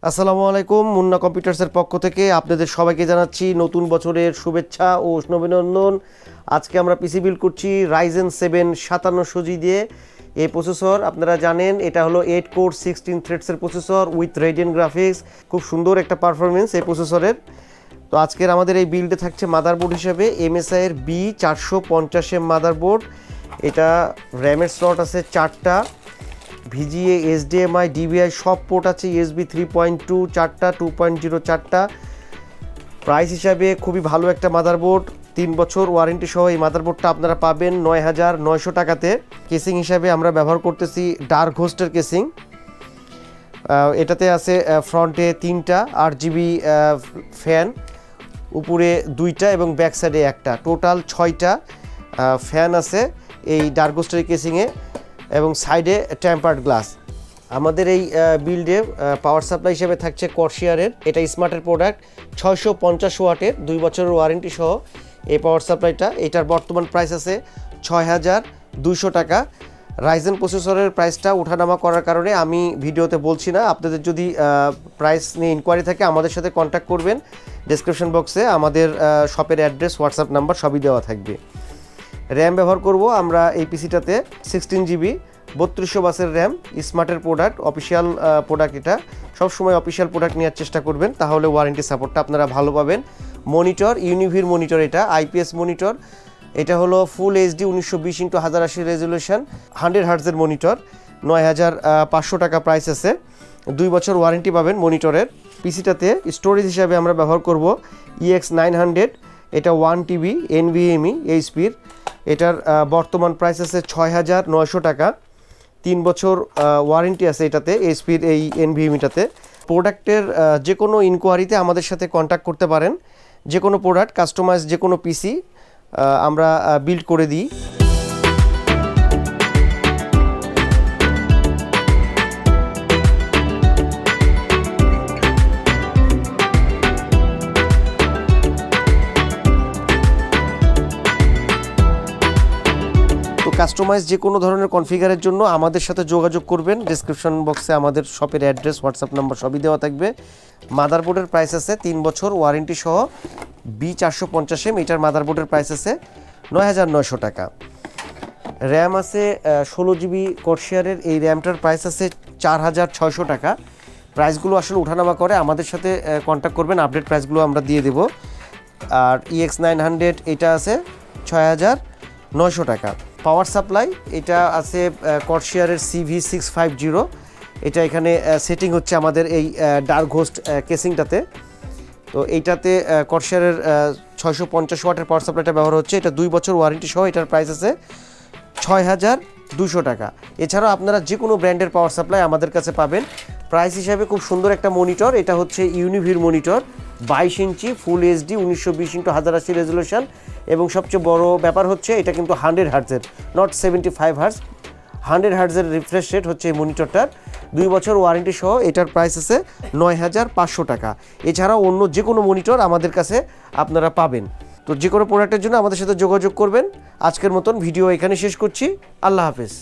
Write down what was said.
আসসালামু আলাইকুম, মুন্না কম্পিউটার্সের পক্ষ থেকে আপনাদের সবাইকে জানাচ্ছি নতুন বছরের শুভেচ্ছা ও অভিনন্দন। আজকে আমরা পিসি বিল্ড করছি Ryzen 7 5700G দিয়ে। এই প্রসেসর আপনারা জানেন এটা হলো 8 কোর 16 থ্রেডসের প্রসেসর উইথ রেডিয়ান গ্রাফিক্স। খুব সুন্দর একটা পারফরমেন্স এই প্রসেসরের। তো আজকের আমাদের এই বিল্ডে থাকছে মাদারবোর্ড হিসেবে MSI এর B450M মাদারবোর্ড। এটা র্যামের স্লট আছে 4টা, VGA, HDMI, DVI সব পোর্ট আছে, USB 3.2 4টা, 2.0 4টা। প্রাইস হিসাবে খুবই ভালো একটা মাদারবোর্ড, 3 বছর ওয়ারেন্টি সহ এই মাদারবোর্ডটা আপনারা পাবেন ৯,৯০০ টাকাতে। কেসিং হিসাবে আমরা ব্যবহার করতেছি ডার্ক হোস্টের কেসিং। এটাতে আছে ফ্রন্টে 3টা RGB ফ্যান, উপরে 2টা এবং ব্যাক সাইডে 1টা, টোটাল 6টা ফ্যান আছে এই ডার্ক হোস্টের কেসিংয়ে এবং সাইডে টেম্পার্ড গ্লাস। আমাদের এই বিল্ডে পাওয়ার সাপ্লাই হিসেবে থাকছে কর্সিয়ারের, এটা স্মার্টের প্রোডাক্ট, 650 ওয়াটের 2 বছরের ওয়ারেন্টি সহ এই পাওয়ার সাপ্লাইটা। এটার বর্তমান প্রাইস আছে ৬,২০০ টাকা। রাইজেন প্রসেসরের প্রাইসটা ওঠানামা করার কারণে আমি ভিডিওতে বলছি না। আপনাদের যদি প্রাইস নিয়ে ইনকোয়ারি থাকে আমাদের সাথে কন্ট্যাক্ট করবেন। ডেসক্রিপশন বক্সে আমাদের শপের অ্যাড্রেস, হোয়াটসঅ্যাপ নাম্বার সবই দেওয়া থাকবে। র্যাম ব্যবহার করব আমরা এই পিসিটাতে 16GB 3200 বাসের র্যাম, স্মার্টের প্রোডাক্ট, অফিসিয়াল প্রোডাক্ট। এটা সবসময় অফিসিয়াল প্রোডাক্ট নেওয়ার চেষ্টা করবেন, তাহলে ওয়ারেন্টি সাপোর্টটা আপনারা ভালো পাবেন। মনিটর ইউনিভির মনিটর, এটা IPS মনিটর। এটা হলো ফুল HD 1920x1080 রেজলিউশন 100 হার্টজের মনিটর। ৯,৫০০ টাকা প্রাইস আছে, 2 বছর ওয়ারেন্টি পাবেন মনিটরের। পিসিটাতে স্টোরেজ হিসাবে আমরা ব্যবহার করব EX900, এটা 1TB NVMe HP'র। এটার বর্তমান প্রাইস আছে ৬,৯০০ টাকা, 3 বছর ওয়ারেন্টি আছে এটাতে, HP'র এই NVMeটাতে। প্রোডাক্টের যে কোনো ইনকোয়ারিতে আমাদের সাথে কন্ট্যাক্ট করতে পারেন। যে কোনো প্রোডাক্ট কাস্টমাইজ, যে কোনো পিসি আমরা বিল্ড করে দিই। কাস্টমাইজ যে কোনো ধরনের কনফিগারের জন্য আমাদের সাথে যোগাযোগ করবেন। ডেসক্রিপশন বক্সে আমাদের শপের অ্যাড্রেস, হোয়াটসঅ্যাপ নাম্বার সবই দেওয়া থাকবে। মাদারবোর্ডের প্রাইস আছে 3 বছর ওয়ারেন্টি সহ B450M, এটার মাদারবোর্ডের প্রাইস আছে ৯,৯০০ টাকা। র্যাম আছে 16GB কর্সিয়ারের, এই র্যামটার প্রাইস আছে 4,৬০০ টাকা। প্রাইসগুলো আসলে ওঠানামা করে, আমাদের সাথে কন্ট্যাক্ট করবেন, আপডেট প্রাইসগুলো আমরা দিয়ে দেব। আর EX900 এটা আছে ৬,৯০০ টাকা। পাওয়ার সাপ্লাই এটা আছে কর্সিয়ারের CV650, এটা এখানে সেটিং হচ্ছে আমাদের এই ডার্ক হোস্ট কেসিংটাতে। তো এইটাতে কর্সিয়ারের 650 ওয়াটের পাওয়ার সাপ্লাইটা ব্যবহার হচ্ছে। এটা 2 বছর ওয়ারেন্টি সহ, এটার প্রাইস আছে ৬,২০০ টাকা। এছাড়াও আপনারা যে কোনো ব্র্যান্ডের পাওয়ার সাপ্লাই আমাদের কাছে পাবেন। প্রাইস হিসাবে খুব সুন্দর একটা মনিটর, এটা হচ্ছে ইউনিভির মনিটর, 22 ইঞ্চি ফুল HD 1920x1080 রেজলিউশন। এবং সবচেয়ে বড় ব্যাপার হচ্ছে এটা কিন্তু 100 হার্টজের, নট 75 হার্টজ, 100 হার্টজের রিফ্রেশ রেট হচ্ছে এই মনিটরটার। 2 বছর ওয়ারেন্টি সহ এটার প্রাইস আছে ৯,৫০০ টাকা। এছাড়াও অন্য যে কোনো মনিটর আমাদের কাছে আপনারা পাবেন। তো যে কোনো প্রোডাক্টের জন্য আমাদের সাথে যোগাযোগ করবেন। আজকের মতন ভিডিও এখানে শেষ করছি। আল্লাহ হাফেজ।